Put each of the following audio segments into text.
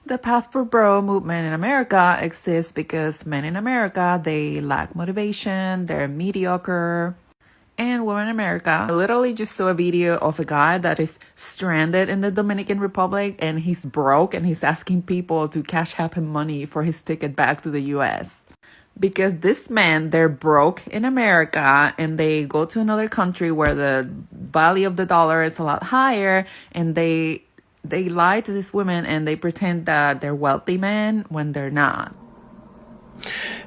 The passport bro movement in America exists because men in America, they lack motivation, they're mediocre. And women in America, I literally just saw a video of a guy that is stranded in the Dominican Republic and he's broke and he's asking people to cash app him money for his ticket back to the US. Because this men, they're broke in America and they go to another country where the value of the dollar is a lot higher, and they lie to these women and they pretend that they're wealthy men when they're not.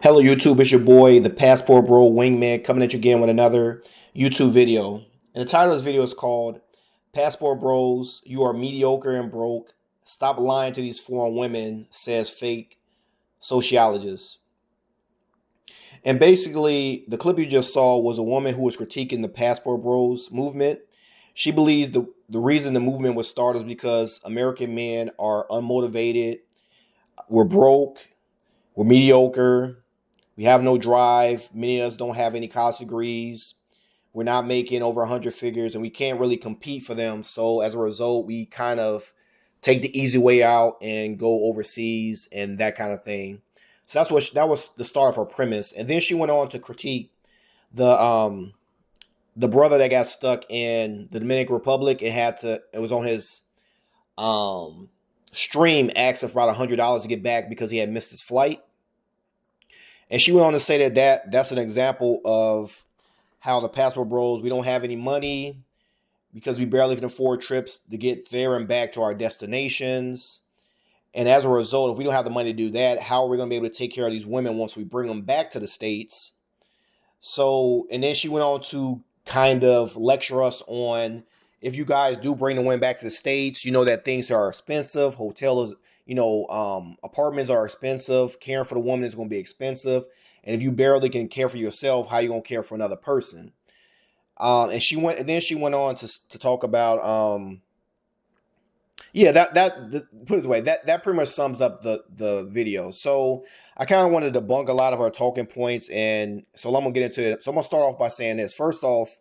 Hello YouTube, it's your boy, the Passport Bro Wingman, coming at you again with another YouTube video. And the title of this video is called Passport Bros, You Are Mediocre and Broke. Stop lying to these foreign women, says fake sociologist. And basically, the clip you just saw was a woman who was critiquing the Passport Bros movement. She believes the reason the movement was started is because American men are unmotivated, we're broke, we're mediocre, we have no drive, many of us don't have any college degrees, we're not making over 100 figures, and we can't really compete for them. So as a result, we kind of take the easy way out and go overseas and that kind of thing. So that was the start of her premise. And then she went on to critique the brother that got stuck in the Dominican Republic and it was on his stream, asked for about $100 to get back because he had missed his flight. And she went on to say that's an example of how the Passport Bros, we don't have any money because we barely can afford trips to get there and back to our destinations. And as a result, if we don't have the money to do that, how are we going to be able to take care of these women once we bring them back to the States? So, and then she went on to kind of lecture us on, if you guys do bring the women back to the States, you know that things are expensive. Hotels, apartments are expensive. Caring for the woman is going to be expensive. And if you barely can care for yourself, how are you going to care for another person? And then she went on to talk about, put it this way, that pretty much sums up the video. So I kind of wanted to debunk a lot of our talking points, and so I'm gonna get into it. So I'm gonna start off by saying this. First off,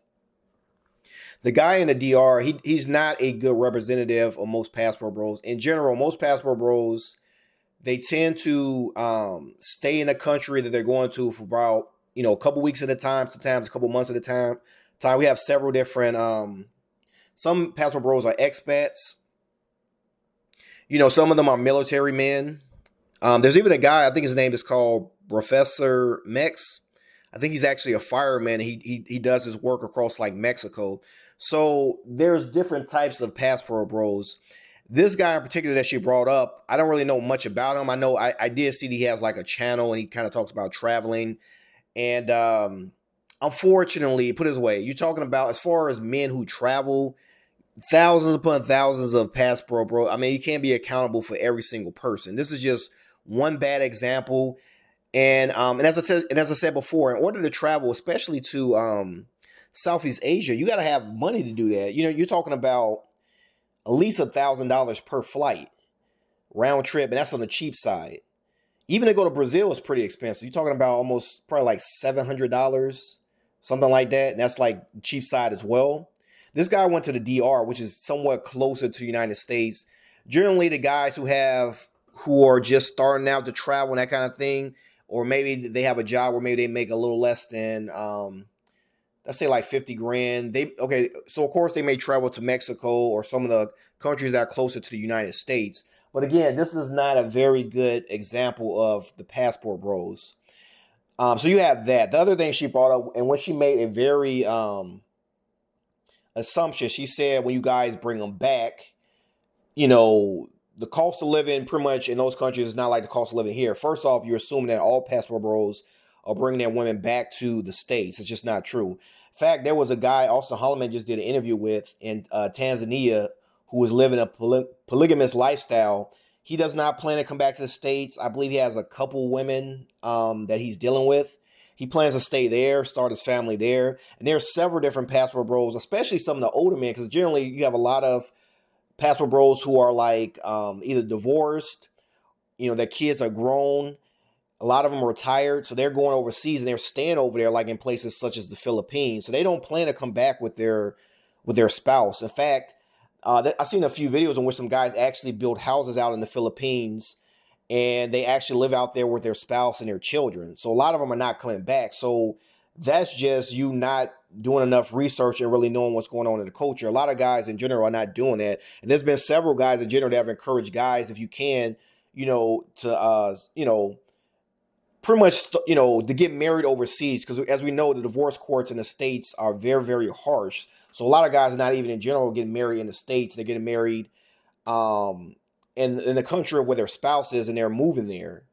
the guy in the DR, he's not a good representative of most Passport Bros. In general, most Passport Bros, they tend to stay in the country that they're going to for about a couple weeks at a time, sometimes a couple months at a time. We have several different. Some Passport Bros are expats. Some of them are military men. There's even a guy, I think his name is called Professor Mex. I think he's actually a fireman. He does his work across like Mexico. So there's different types of Passport Bros. This guy in particular that she brought up, I don't really know much about him. I know I did see that he has like a channel and he kind of talks about traveling. And unfortunately, put it this way, you're talking about as far as men who travel, thousands upon thousands of Passport Bros. I mean, you can't be accountable for every single person. This is just one bad example. And as I said before, in order to travel, especially to Southeast Asia, you got to have money to do that. You're talking about at least $1,000 per flight, round trip, and that's on the cheap side. Even to go to Brazil is pretty expensive. You're talking about almost probably like $700, something like that, and that's like cheap side as well. This guy went to the DR, which is somewhat closer to the United States. Generally, the guys who are just starting out to travel and that kind of thing, or maybe they have a job where maybe they make a little less than, let's say like 50 grand. So of course they may travel to Mexico or some of the countries that are closer to the United States. But again, this is not a very good example of the Passport Bros. So you have that. The other thing she brought up, and when she made a very assumption, she said when you guys bring them back, the cost of living pretty much in those countries is not like the cost of living here. First off, you're assuming that all Passport Bros are bringing their women back to the States. It's just not true. In fact, there was a guy Austin Holloman just did an interview with in Tanzania who was living a polygamous lifestyle. He does not plan to come back to the States. I believe he has a couple women that he's dealing with. He plans to stay there, start his family there. And there are several different Passport Bros, especially some of the older men, because generally you have a lot of Passport Bros who are like either divorced, their kids are grown. A lot of them are retired, so they're going overseas and they're staying over there, like in places such as the Philippines. So they don't plan to come back with their spouse. In fact, I've seen a few videos in which some guys actually build houses out in the Philippines, and they actually live out there with their spouse and their children. So a lot of them are not coming back. So that's just you not doing enough research and really knowing what's going on in the culture. A lot of guys in general are not doing that. And there's been several guys in general that have encouraged guys, if you can, to pretty much, to get married overseas. Because as we know, the divorce courts in the States are very, very harsh. So a lot of guys are not even in general getting married in the States. They're getting married um, in the country where their spouse is, and they're moving there.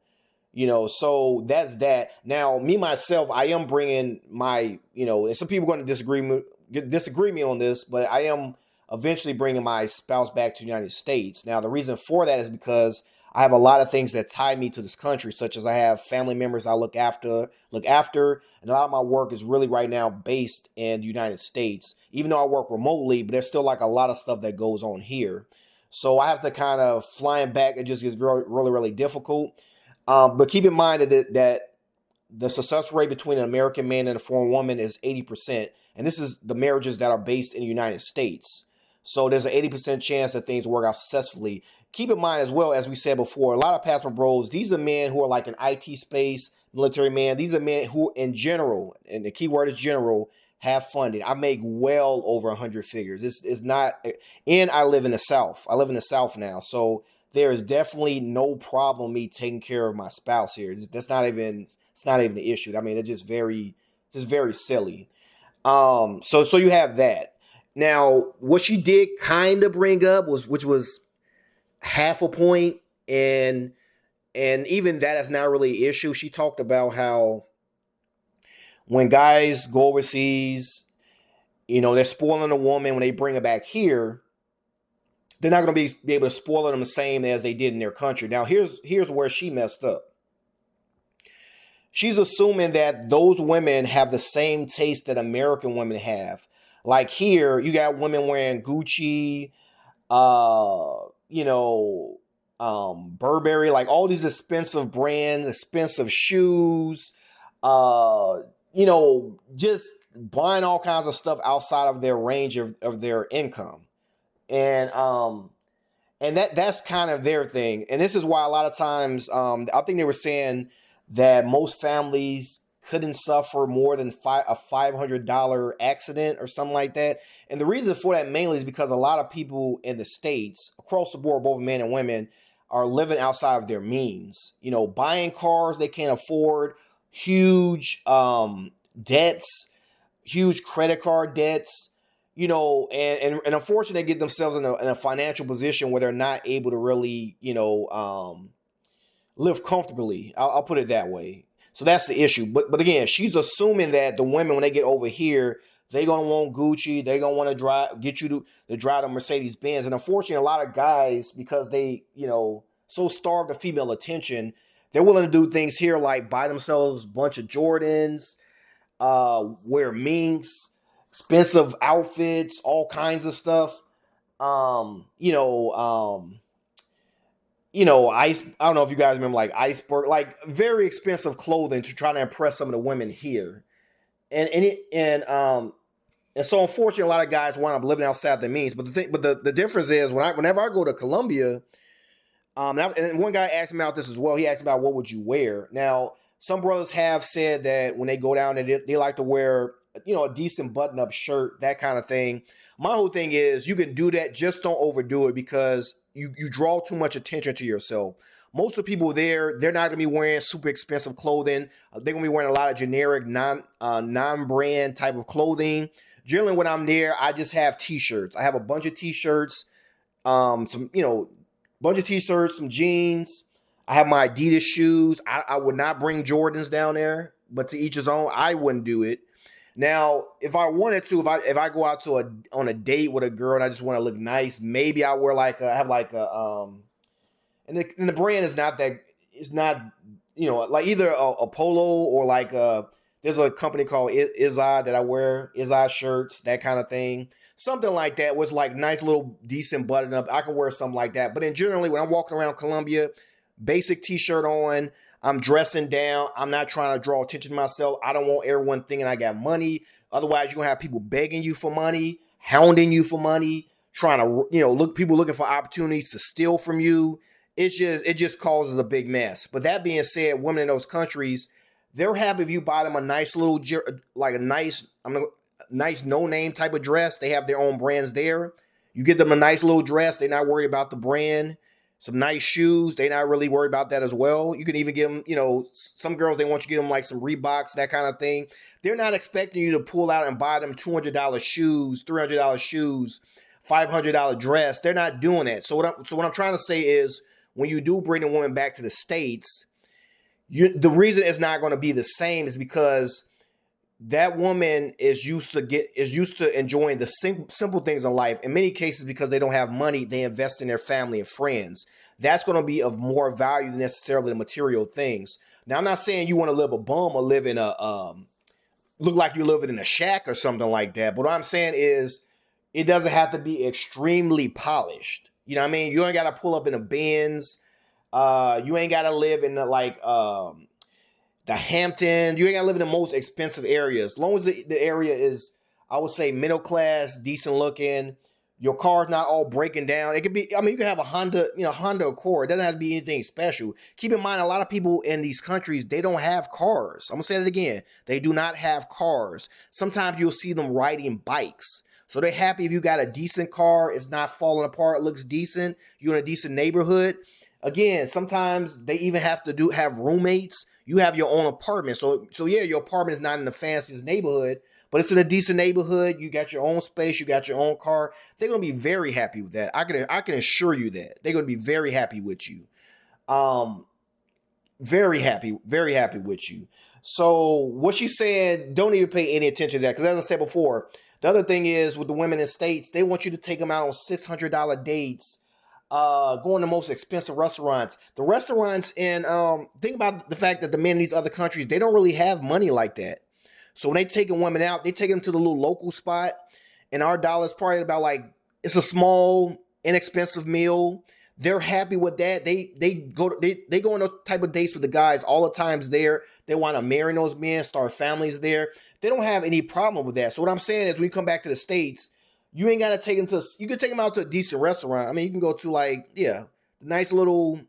So that's that. Now, me myself, I am bringing my, and some people are going to disagree me on this, but I am eventually bringing my spouse back to the United States. Now, the reason for that is because I have a lot of things that tie me to this country, such as I have family members I look after, and a lot of my work is really right now based in the United States. Even though I work remotely, but there's still like a lot of stuff that goes on here. So I have to kind of flying back. It just gets really, really, really difficult. But keep in mind that the success rate between an American man and a foreign woman is 80%. And this is the marriages that are based in the United States. So there's an 80% chance that things work out successfully. Keep in mind as well, as we said before, a lot of Pastor Bros, these are men who are like an IT space, military man. These are men who in general, and the key word is general, have funding. I make well over 100 figures. This is not, and I live in the South. I live in the South now. So there is definitely no problem me taking care of my spouse here. It's not even the issue. I mean, it's just very silly. So you have that. Now, what she did kind of bring up which was half a point, and even that is not really an issue. She talked about how when guys go overseas, they're spoiling a woman when they bring her back here. They're not going to be able to spoil them the same as they did in their country. Now, here's where she messed up. She's assuming that those women have the same taste that American women have. Like here, you got women wearing Gucci, Burberry, like all these expensive brands, expensive shoes, just buying all kinds of stuff outside of their range of their income. And that's kind of their thing. And this is why a lot of times, I think they were saying that most families couldn't suffer more than a $500 accident or something like that. And the reason for that mainly is because a lot of people in the States, across the board, both men and women, are living outside of their means. Buying cars they can't afford, huge debts, huge credit card debts. And unfortunately, they get themselves in a financial position where they're not able to really, live comfortably. I'll put it that way. So that's the issue. But again, she's assuming that the women, when they get over here, they're gonna want Gucci. They're gonna want to get you to drive the Mercedes Benz. And unfortunately, a lot of guys, because they, so starved of female attention, they're willing to do things here like buy themselves a bunch of Jordans, wear minks, expensive outfits, all kinds of stuff. Ice. I don't know if you guys remember like Iceberg, like very expensive clothing to try to impress some of the women here. And so unfortunately, a lot of guys wind up living outside their means. But the difference is whenever I go to Colombia, and one guy asked me about this as well. He asked about what would you wear. Now, some brothers have said that when they go down there, they like to wear a decent button-up shirt, that kind of thing. My whole thing is you can do that, just don't overdo it, because you draw too much attention to yourself. Most of the people there, they're not going to be wearing super expensive clothing. They're going to be wearing a lot of generic, non-brand type of clothing. Generally, when I'm there, I just have T-shirts. I have a bunch of T-shirts, some T-shirts, some jeans. I have my Adidas shoes. I would not bring Jordans down there, but to each his own. I wouldn't do it. Now, if I wanted to, if I go out on a date with a girl and I just want to look nice, maybe I wear and the brand is not that, it's not, like either a polo or like there's a company called Izod that I wear, Izod shirts, that kind of thing. Something like that was like nice little decent button up. I could wear something like that. But then generally when I'm walking around Colombia, basic T-shirt on, I'm dressing down. I'm not trying to draw attention to myself. I don't want everyone thinking I got money. Otherwise, you're going to have people begging you for money, hounding you for money, trying to, people looking for opportunities to steal from you. It just causes a big mess. But that being said, women in those countries, they're happy if you buy them a nice little, like a nice, nice no name type of dress. They have their own brands there. You get them a nice little dress. They're not worried about the brand. Some nice shoes. They're not really worried about that as well. You can even get them, some girls, they want you to get them like some Reeboks, that kind of thing. They're not expecting you to pull out and buy them $200 shoes, $300 shoes, $500 dress. They're not doing that. So what I'm trying to say is, when you do bring a woman back to the States, the reason it's not going to be the same is because that woman is used to enjoying the simple things in life. In many cases, because they don't have money, they invest in their family and friends. That's going to be of more value than necessarily the material things. Now, I'm not saying you want to live a bum or live in a look like you're living in a shack or something like that. But what I'm saying is, it doesn't have to be extremely polished. You know what I mean? You ain't got to pull up in a Benz. You ain't got to live in the Hamptons. You ain't got to live in the most expensive areas. As long as the area is, I would say, middle class, decent looking. Your car's not all breaking down. It could be, you can have a Honda Accord. It doesn't have to be anything special. Keep in mind, a lot of people in these countries, they don't have cars. I'm going to say that again. They do not have cars. Sometimes you'll see them riding bikes. So they're happy if you got a decent car. It's not falling apart. It looks decent. You're in a decent neighborhood. Again, sometimes they even have to have roommates. You have your own apartment. So yeah, your apartment is not in the fanciest neighborhood, but it's in a decent neighborhood. You got your own space. You got your own car. They're going to be very happy with that. I can assure you that. They're going to be very happy with you. Very happy with you. So what she said, don't even pay any attention to that. Because as I said before, the other thing is with the women in States, they want you to take them out on $600 dates, going to most expensive restaurants. The restaurants in, think about the fact that the men in these other countries, they don't really have money like that. So when they take a woman out, they take them to the little local spot, and our dollar's probably about it's a small, inexpensive meal. They're happy with that. They go on those type of dates with the guys all the times there. They want to marry those men, start families there. They don't have any problem with that. So what I'm saying is, when you come back to the States, you ain't got to take them you can take them out to a decent restaurant. You can go to nice little,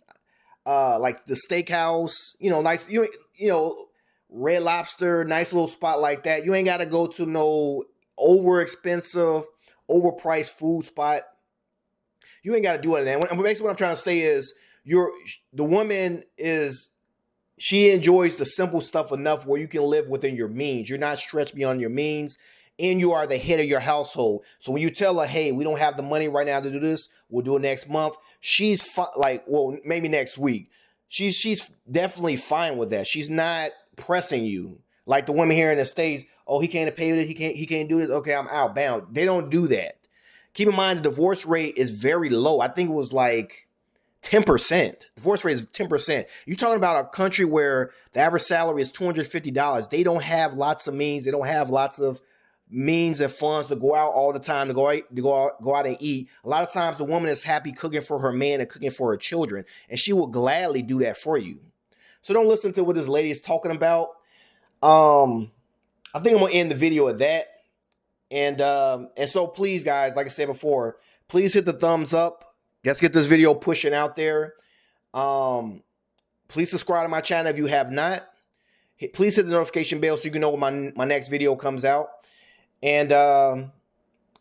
like the steakhouse, nice, Red Lobster, nice little spot like that. You ain't got to go to no overexpensive, overpriced food spot. You ain't got to do it. And basically what I'm trying to say is, the woman she enjoys the simple stuff enough where you can live within your means. You're not stretched beyond your means, and you are the head of your household. So when you tell her, hey, we don't have the money right now to do this, we'll do it next month, she's maybe next week. She's definitely fine with that. She's not pressing you like the women here in the States. Oh, he can't pay this, he can't do this. Okay, I'm outbound. They don't do that. Keep in mind, the divorce rate is very low. I think it was 10%. Divorce rate is 10%. You're talking about a country where the average salary is $250. They don't have lots of means. They don't have lots of means and funds to go out all the time, to go out and eat. A lot of times the woman is happy cooking for her man and cooking for her children, and she will gladly do that for you. So don't listen to what this lady is talking about. I think I'm going to end the video at that. And so please, guys, like I said before, please hit the thumbs up. Let's get this video pushing out there. Please subscribe to my channel if you have not. Please hit the notification bell so you can know when my next video comes out. And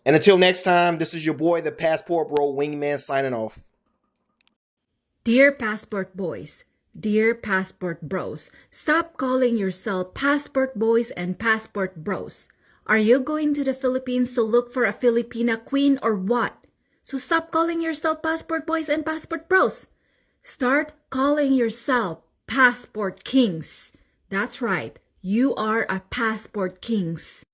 until next time, this is your boy, the Passport Bro Wingman, signing off. Dear Passport Boys, dear Passport Bros, stop calling yourself Passport Boys and Passport Bros. Are you going to the Philippines to look for a Filipina queen or what? So stop calling yourself Passport Boys and Passport Bros. Start calling yourself Passport Kings. That's right, you are a Passport Kings.